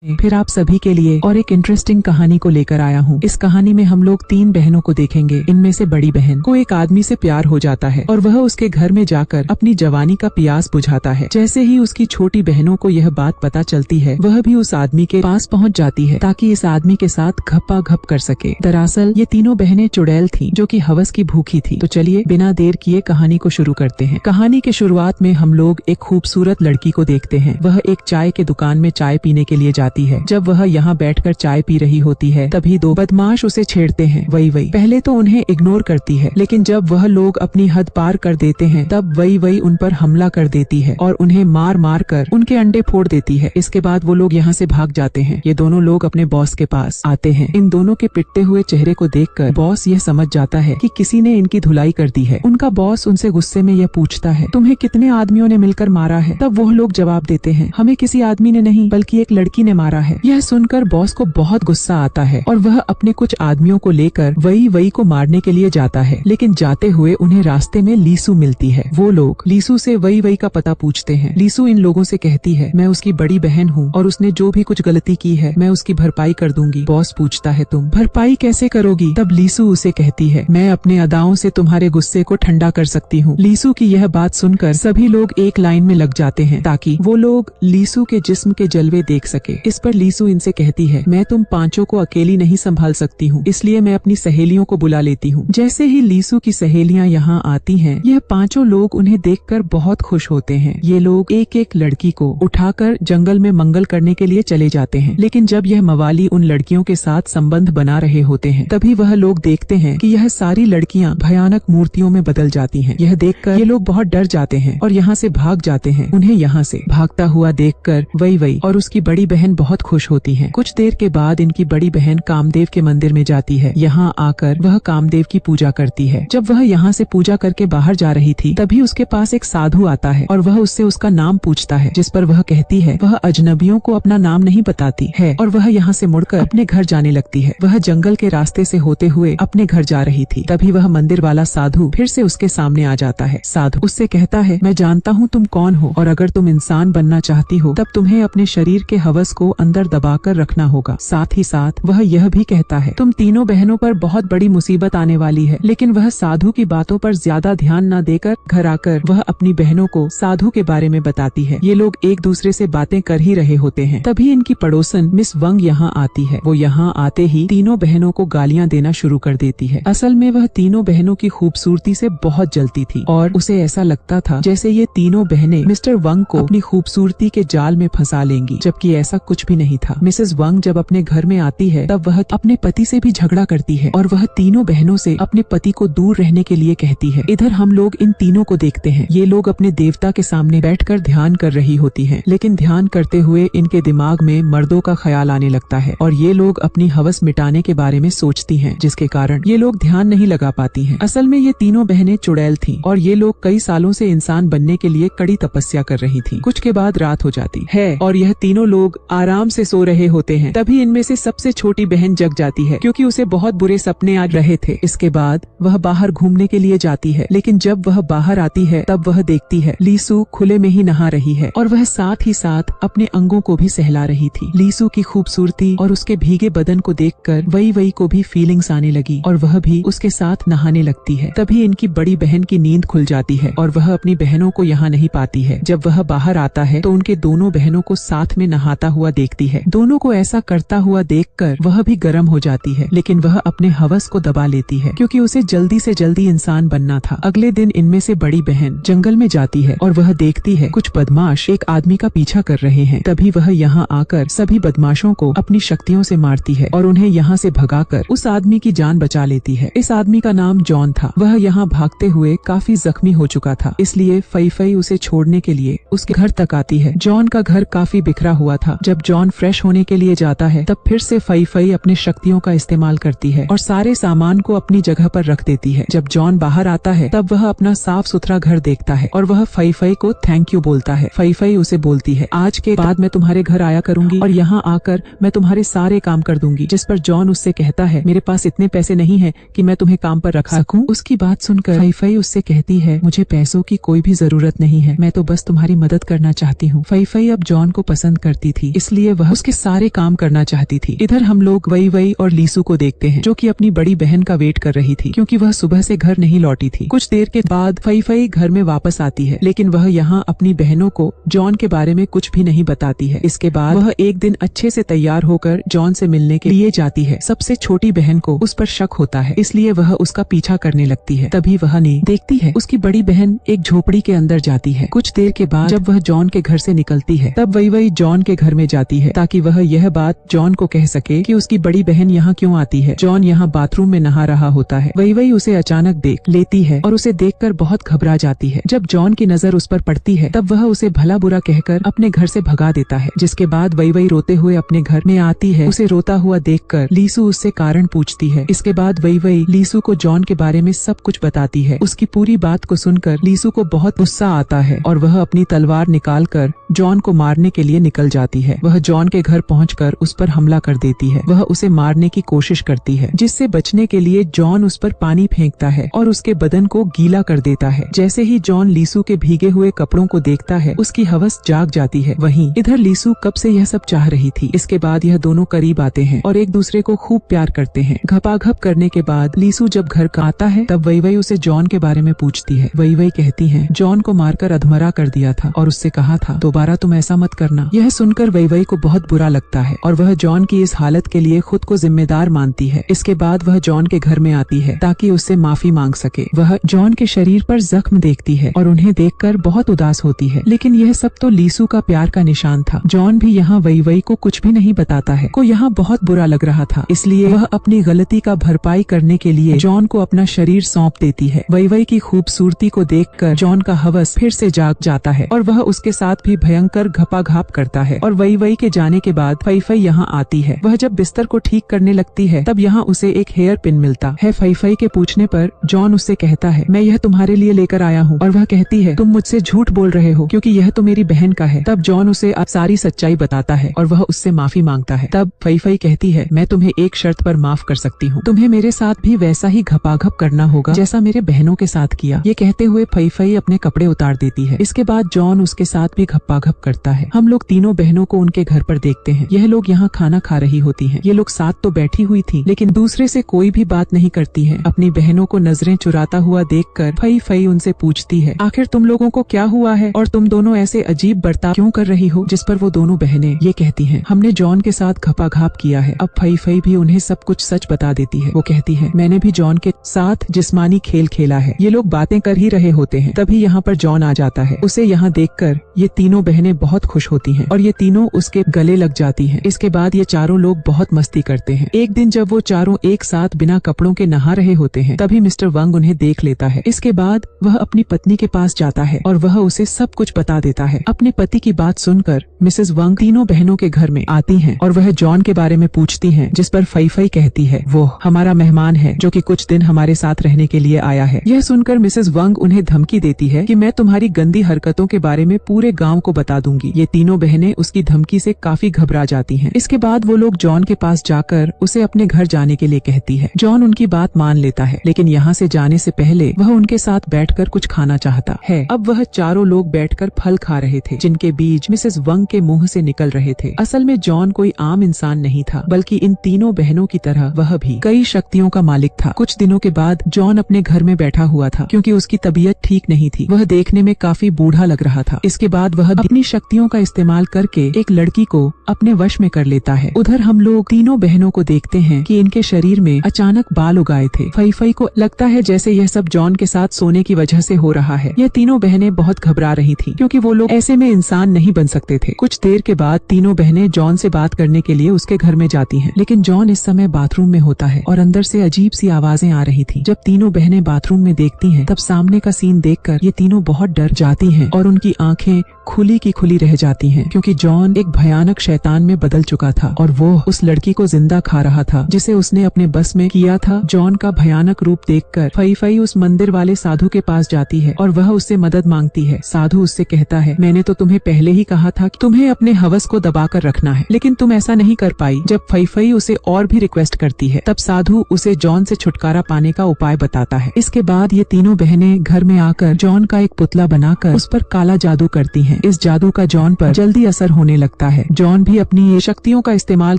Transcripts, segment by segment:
फिर आप सभी के लिए और एक इंटरेस्टिंग कहानी को लेकर आया हूँ। इस कहानी में हम लोग 3 बहनों को देखेंगे। इनमें से बड़ी बहन को एक आदमी से प्यार हो जाता है और वह उसके घर में जाकर अपनी जवानी का प्यास बुझाता है। जैसे ही उसकी छोटी बहनों को यह बात पता चलती है, वह भी उस आदमी के पास पहुँच जाती है ताकि इस आदमी के साथ घप्पा घप कर सके। दरअसल ये तीनों बहनें चुड़ैल थीं, जो कि हवस की भूखी थी। तो चलिए बिना देर किए कहानी को शुरू करते हैं। कहानी के शुरुआत में हम लोग एक खूबसूरत लड़की को देखते हैं। वह एक चाय के दुकान में चाय पीने के लिए जाती है। जब वह यहाँ बैठकर चाय पी रही होती है, तभी 2 बदमाश उसे छेड़ते हैं। वही पहले तो उन्हें इग्नोर करती है, लेकिन जब वह लोग अपनी हद पार कर देते हैं, तब वही उन पर हमला कर देती है और उन्हें मार मार कर उनके अंडे फोड़ देती है। इसके बाद वो लोग यहाँ से भाग जाते हैं। ये दोनों लोग अपने बॉस के पास आते हैं। इन दोनों के पिटते हुए चेहरे को देखकर बॉस यह समझ जाता है कि किसी ने इनकी धुलाई कर दी है। उनका बॉस उनसे गुस्से में यह पूछता है, तुम्हें कितने आदमियों ने मिलकर मारा है? तब वो लोग जवाब देते हैं, हमें किसी आदमी ने नहीं बल्कि एक लड़की ने मारा है। यह सुनकर बॉस को बहुत गुस्सा आता है और वह अपने कुछ आदमियों को लेकर वही को मारने के लिए जाता है। लेकिन जाते हुए उन्हें रास्ते में लीसू मिलती है। वो लोग लीसू से वही का पता पूछते हैं। लीसू इन लोगों से कहती है, मैं उसकी बड़ी बहन हूँ और उसने जो भी कुछ गलती की है मैं उसकी भरपाई कर दूंगी। बॉस पूछता है, तुम भरपाई कैसे करोगी? तब लीसू उसे कहती है, मैं अपने अदाओं से तुम्हारे गुस्से को ठंडा कर सकती हूँ। लीसू की यह बात सुनकर सभी लोग एक लाइन में लग जाते हैं ताकि वो लोग लीसू के जिस्म के जलवे देख सके। इस पर लीसू इनसे कहती है, मैं तुम पांचों को अकेली नहीं संभाल सकती हूँ, इसलिए मैं अपनी सहेलियों को बुला लेती हूँ। जैसे ही लीसू की सहेलियाँ यहाँ आती हैं, यह पांचों लोग उन्हें देखकर बहुत खुश होते हैं। ये लोग एक एक लड़की को उठाकर जंगल में मंगल करने के लिए चले जाते हैं। लेकिन जब यह मवाली उन लड़कियों के साथ संबंध बना रहे होते हैं, तभी वह लोग देखते हैं कि यह सारी लड़कियाँ भयानक मूर्तियों में बदल जाती हैं। यह देखकर ये लोग बहुत डर जाते हैं और यहाँ से भाग जाते हैं। उन्हें यहाँ से भागता हुआ देखकर वही और उसकी बड़ी बहन बहुत खुश होती है। कुछ देर के बाद इनकी बड़ी बहन कामदेव के मंदिर में जाती है। यहाँ आकर वह कामदेव की पूजा करती है। जब वह यहाँ से पूजा करके बाहर जा रही थी, तभी उसके पास एक साधु आता है और वह उससे उसका नाम पूछता है, जिस पर वह कहती है वह अजनबियों को अपना नाम नहीं बताती है और वह यहाँ से मुड़कर अपने घर जाने लगती है। वह जंगल के रास्ते से होते हुए अपने घर जा रही थी। तभी वह मंदिर वाला साधु फिर से उसके सामने आ जाता है। साधु उससे कहता है, मैं जानता हूँ तुम कौन हो और अगर तुम इंसान बनना चाहती हो तब तुम्हें अपने शरीर के हवस को अंदर दबाकर रखना होगा। साथ ही साथ वह यह भी कहता है, तुम तीनों बहनों पर बहुत बड़ी मुसीबत आने वाली है। लेकिन वह साधु की बातों पर ज्यादा ध्यान न देकर घर आकर वह अपनी बहनों को साधु के बारे में बताती है। ये लोग एक दूसरे से बातें कर ही रहे होते हैं। तभी इनकी पड़ोसन मिस वंग यहाँ आती है। वो यहाँ आते ही तीनों बहनों को गालियाँ देना शुरू कर देती है। असल में वह तीनों बहनों की खूबसूरती से बहुत जलती थी और उसे ऐसा लगता था जैसे ये तीनों बहनें मिस्टर वंग को अपनी खूबसूरती के जाल में फंसा लेंगी, जबकि ऐसा कुछ भी नहीं था। मिसेस वंग जब अपने घर में आती है, तब वह अपने पति से भी झगड़ा करती है और वह तीनों बहनों से अपने पति को दूर रहने के लिए कहती है। इधर हम लोग इन तीनों को देखते हैं। ये लोग अपने देवता के सामने बैठकर ध्यान कर रही होती हैं, लेकिन ध्यान करते हुए इनके दिमाग में मर्दों का ख्याल आने लगता है और ये लोग अपनी हवस मिटाने के बारे में सोचती हैं, जिसके कारण ये लोग ध्यान नहीं लगा पाती हैं। असल में ये तीनों बहनें चुड़ैल थीं और ये लोग कई सालों से इंसान बनने के लिए कड़ी तपस्या कर रही थीं। कुछ के बाद रात हो जाती है और यह तीनों लोग आराम से सो रहे होते हैं। तभी इनमें से सबसे छोटी बहन जग जाती है, क्योंकि उसे बहुत बुरे सपने आ रहे थे। इसके बाद वह बाहर घूमने के लिए जाती है, लेकिन जब वह बाहर आती है तब वह देखती है लीसू खुले में ही नहा रही है और वह साथ ही साथ अपने अंगों को भी सहला रही थी। लीसू की खूबसूरती और उसके भीगे बदन को देखकर वही को भी फीलिंग्स आने लगी और वह भी उसके साथ नहाने लगती है। तभी इनकी बड़ी बहन की नींद खुल जाती है और वह अपनी बहनों को यहाँ नहीं पाती है। जब वह बाहर आता है तो उनके दोनों बहनों को साथ में नहाता हुआ देखती है। दोनों को ऐसा करता हुआ देखकर वह भी गर्म हो जाती है, लेकिन वह अपने हवस को दबा लेती है क्योंकि उसे जल्दी से जल्दी इंसान बनना था। अगले दिन इनमें से बड़ी बहन जंगल में जाती है और वह देखती है कुछ बदमाश एक आदमी का पीछा कर रहे हैं। तभी वह यहाँ आकर सभी बदमाशों को अपनी शक्तियों से मारती है और उन्हें यहाँ से भगाकर उस आदमी की जान बचा लेती है। इस आदमी का नाम जॉन था। वह यहाँ भागते हुए काफी जख्मी हो चुका था, इसलिए फई उसे छोड़ने के लिए उसके घर तक आती है। जॉन का घर काफी बिखरा हुआ था। जब जॉन फ्रेश होने के लिए जाता है, तब फिर से फई अपने शक्तियों का इस्तेमाल करती है और सारे सामान को अपनी जगह पर रख देती है। जब जॉन बाहर आता है, तब वह अपना साफ सुथरा घर देखता है और वह फई को थैंक यू बोलता है। फई उसे बोलती है, आज के बाद मैं तुम्हारे घर आया करूंगी और यहाँ आकर मैं तुम्हारे सारे काम कर दूंगी। जिस पर जॉन उससे कहता है, मेरे पास इतने पैसे नहीं है कि मैं तुम्हें काम पर रख सकूं। उसकी बात सुनकर फई उससे कहती है, मुझे पैसों की कोई भी जरूरत नहीं है, मैं तो बस तुम्हारी मदद करना चाहती हूँ। फई अब जॉन को पसंद करती थी, इसलिए इसलिए वह उसके सारे काम करना चाहती थी। इधर हम लोग वई वई और लीसू को देखते हैं, जो कि अपनी बड़ी बहन का वेट कर रही थी, क्योंकि वह सुबह से घर नहीं लौटी थी। कुछ देर के बाद फई फई घर में वापस आती है, लेकिन वह यहाँ अपनी बहनों को जॉन के बारे में कुछ भी नहीं बताती है। इसके बाद वह एक दिन अच्छे से तैयार होकर जॉन से मिलने के लिए जाती है। सबसे छोटी बहन को उस पर शक होता है, इसलिए वह उसका पीछा करने लगती है। तभी वह ने देखती है उसकी बड़ी बहन एक झोपड़ी के अंदर जाती है। कुछ देर के बाद जब वह जॉन के घर से निकलती है, तब वही जॉन के घर में जाती है, ताकि वह यह बात जॉन को कह सके कि उसकी बड़ी बहन यहाँ क्यों आती है। जॉन यहाँ बाथरूम में नहा रहा होता है। वही उसे अचानक देख लेती है और उसे देखकर बहुत घबरा जाती है। जब जॉन की नजर उस पर पड़ती है, तब वह उसे भला बुरा कहकर अपने घर से भगा देता है। जिसके बाद वही रोते हुए अपने घर में आती है। उसे रोता हुआ देखकर लीसू उससे कारण पूछती है। इसके बाद वही लीसू को जॉन के बारे में सब कुछ बताती है। उसकी पूरी बात को सुनकर लीसू को बहुत गुस्सा आता है और वह अपनी तलवार निकालकर जॉन को मारने के लिए निकल जाती है। वह जॉन के घर पहुंचकर उस पर हमला कर देती है। वह उसे मारने की कोशिश करती है, जिससे बचने के लिए जॉन उस पर पानी फेंकता है और उसके बदन को गीला कर देता है। जैसे ही जॉन लीसू के भीगे हुए कपड़ों को देखता है, उसकी हवस जाग जाती है। वहीं इधर लीसू कब से यह सब चाह रही थी। इसके बाद यह दोनों करीब आते हैं और एक दूसरे को खूब प्यार करते हैं। घपाघप करने के बाद लीसू जब घर का आता है, तब वही उसे जॉन के बारे में पूछती है। वही कहती है जॉन को मारकर अधमरा कर दिया था और उससे कहा था दोबारा तुम ऐसा मत करना। यह सुनकर वही को बहुत बुरा लगता है और वह जॉन की इस हालत के लिए खुद को जिम्मेदार मानती है। इसके बाद वह जॉन के घर में आती है ताकि उससे माफी मांग सके। वह जॉन के शरीर पर जख्म देखती है और उन्हें देखकर बहुत उदास होती है, लेकिन यह सब तो लीसू का प्यार का निशान था। जॉन भी यहाँ वही को कुछ भी नहीं बताता है। को यहाँ बहुत बुरा लग रहा था, इसलिए वह अपनी गलती का भरपाई करने के लिए जॉन को अपना शरीर सौंप देती है। वही की खूबसूरती को देखकर जॉन का हवस फिर से जाग जाता है और वह उसके साथ भी भयंकर घपाघाप करता है। और वही के जाने के बाद फई यहाँ आती है। वह जब बिस्तर को ठीक करने लगती है, तब यहाँ उसे एक हेयर पिन मिलता है। फई के पूछने पर जॉन उससे कहता है मैं यह तुम्हारे लिए लेकर आया हूँ। और वह कहती है तुम मुझसे झूठ बोल रहे हो, क्योंकि यह तो मेरी बहन का है। तब जॉन उसे सारी सच्चाई बताता है और वह उससे माफी मांगता है। तब फई कहती है मैं तुम्हें एक शर्त पर माफ कर सकती हूँ, तुम्हें मेरे साथ भी वैसा ही घपाघप करना होगा जैसा मेरे बहनों के साथ किया। ये कहते हुए फई अपने कपड़े उतार देती है। इसके बाद जॉन उसके साथ भी घपाघप करता है। हम लोग तीनों बहनों को उनके घर पर देखते हैं। यह लोग यहाँ खाना खा रही होती हैं। ये लोग साथ तो बैठी हुई थी, लेकिन दूसरे से कोई भी बात नहीं करती है। अपनी बहनों को नजरें चुराता हुआ देखकर फई उनसे पूछती है आखिर तुम लोगों को क्या हुआ है और तुम दोनों ऐसे अजीब बर्ताव क्यों कर रही हो। जिस पर वो दोनों बहनें ये कहती हैं हमने जॉन के साथ घपाघाप किया है। अब फई भी उन्हें सब कुछ सच बता देती है। वो कहती है मैंने भी जॉन के साथ जिस्मानी खेल खेला है। ये लोग बातें कर ही रहे होते हैं, तभी यहाँ पर जॉन आ जाता है। उसे यहाँ देखकर ये तीनों बहनें बहुत खुश होती हैं और ये तीनों उसके गले लग जाती हैं। इसके बाद ये चारों लोग बहुत मस्ती करते हैं। एक दिन जब वो चारों एक साथ बिना कपड़ों के नहा रहे होते हैं, तभी मिस्टर वंग उन्हें देख लेता है। इसके बाद वह अपनी पत्नी के पास जाता है और वह उसे सब कुछ बता देता है। अपने पति की बात सुनकर मिसेस वंग तीनों बहनों के घर में आती हैं और वह जॉन के बारे में पूछती हैं, जिस पर फई कहती है वो हमारा मेहमान है जो कि कुछ दिन हमारे साथ रहने के लिए आया है। यह सुनकर मिसेस वंग उन्हें धमकी देती है कि मैं तुम्हारी गंदी हरकतों के बारे में पूरे गांव को बता दूंगी। ये तीनों बहनें उसकी धमकी से काफी घबरा जाती हैं। इसके बाद वो लोग जॉन के पास जाकर उसे अपने घर जाने के लिए कहती है। जॉन उनकी बात मान लेता है, लेकिन यहाँ से जाने से पहले वह उनके साथ बैठकर कुछ खाना चाहता है। अब वह चारों लोग बैठकर फल खा रहे थे, जिनके बीज मिसेस वंग के मुंह से निकल रहे थे। असल में जॉन कोई आम इंसान नहीं था, बल्कि इन तीनों बहनों की तरह वह भी कई शक्तियों का मालिक था। कुछ दिनों के बाद जॉन अपने घर में बैठा हुआ था, क्योंकि उसकी तबीयत ठीक नहीं थी। वह देखने में काफी बूढ़ा लग रहा था। इसके बाद वह अपनी शक्तियों का इस्तेमाल करके एक लड़की को अपने वश में कर लेता है। उधर हम लोग तीनों बहनों को देखते हैं कि इनके शरीर में अचानक बाल उगाए थे। फई को लगता है जैसे यह सब जॉन के साथ सोने की वजह से हो रहा है। यह तीनों बहनें बहुत घबरा रही थी, क्योंकि वो लोग ऐसे में इंसान नहीं बन सकते थे। कुछ देर के बाद तीनों बहनें जॉन से बात करने के लिए उसके घर में जाती हैं, लेकिन जॉन इस समय बाथरूम में होता है और अंदर से अजीब सी आवाजें आ रही थी। जब तीनों बहनें बाथरूम में देखती हैं, तब सामने का सीन देखकर ये तीनों बहुत डर जाती हैं और उनकी आंखें खुली की खुली रह जाती हैं, क्योंकि जॉन एक भयानक शैतान में बदल चुका था और वो उस लड़की को जिंदा खा रहा था, जिसे उसने अपने बस में किया था। जॉन का भयानक रूप देखकर फई उस मंदिर वाले साधु के पास जाती है और वह उससे मदद मांगती है। साधु उससे कहता है मैंने तो तुम्हें पहले ही कहा था कि तुम्हें अपने हवस को दबाकर रखना है, लेकिन तुम ऐसा नहीं कर पाई। जब फई उसे और भी रिक्वेस्ट करती है, तब साधु उसे जॉन से छुटकारा पाने का उपाय बताता है। इसके बाद ये तीनों बहनें घर में आकर जॉन का एक पुतला बनाकर उस पर काला जादू करती हैं हैं। इस जादू का जॉन पर जल्दी असर होने लगता है। जॉन भी अपनी ये शक्तियों का इस्तेमाल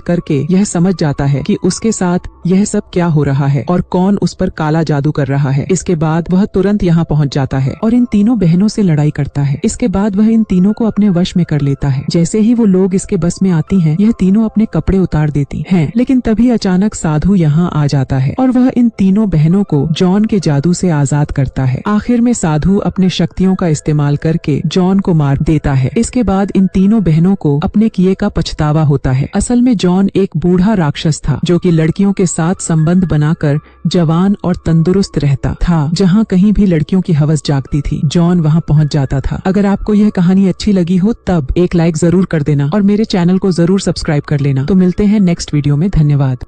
करके यह समझ जाता है कि उसके साथ यह सब क्या हो रहा है और कौन उस पर काला जादू कर रहा है। इसके बाद वह तुरंत यहाँ पहुँच जाता है और इन तीनों बहनों से लड़ाई करता है। इसके बाद वह इन तीनों को अपने वश में कर लेता है। जैसे ही वो लोग इसके बस में आती हैं, यह तीनों अपने कपड़े उतार देती हैं। लेकिन तभी अचानक साधु यहाँ आ जाता है और वह इन तीनों बहनों को जॉन के जादू से आजाद करता है। आखिर में साधु अपने शक्तियों का इस्तेमाल करके जॉन को मार देता है। इसके बाद इन तीनों बहनों को अपने किए का पछतावा होता है। असल में जॉन एक बूढ़ा राक्षस था जो कि लड़कियों के साथ संबंध बनाकर जवान और तंदुरुस्त रहता था। जहाँ कहीं भी लड़कियों की हवस जागती थी, जॉन वहाँ पहुँच जाता था। अगर आपको यह कहानी अच्छी लगी हो तब एक लाइक जरूर कर देना और मेरे चैनल को जरूर सब्सक्राइब कर लेना। तो मिलते हैं नेक्स्ट वीडियो में। धन्यवाद।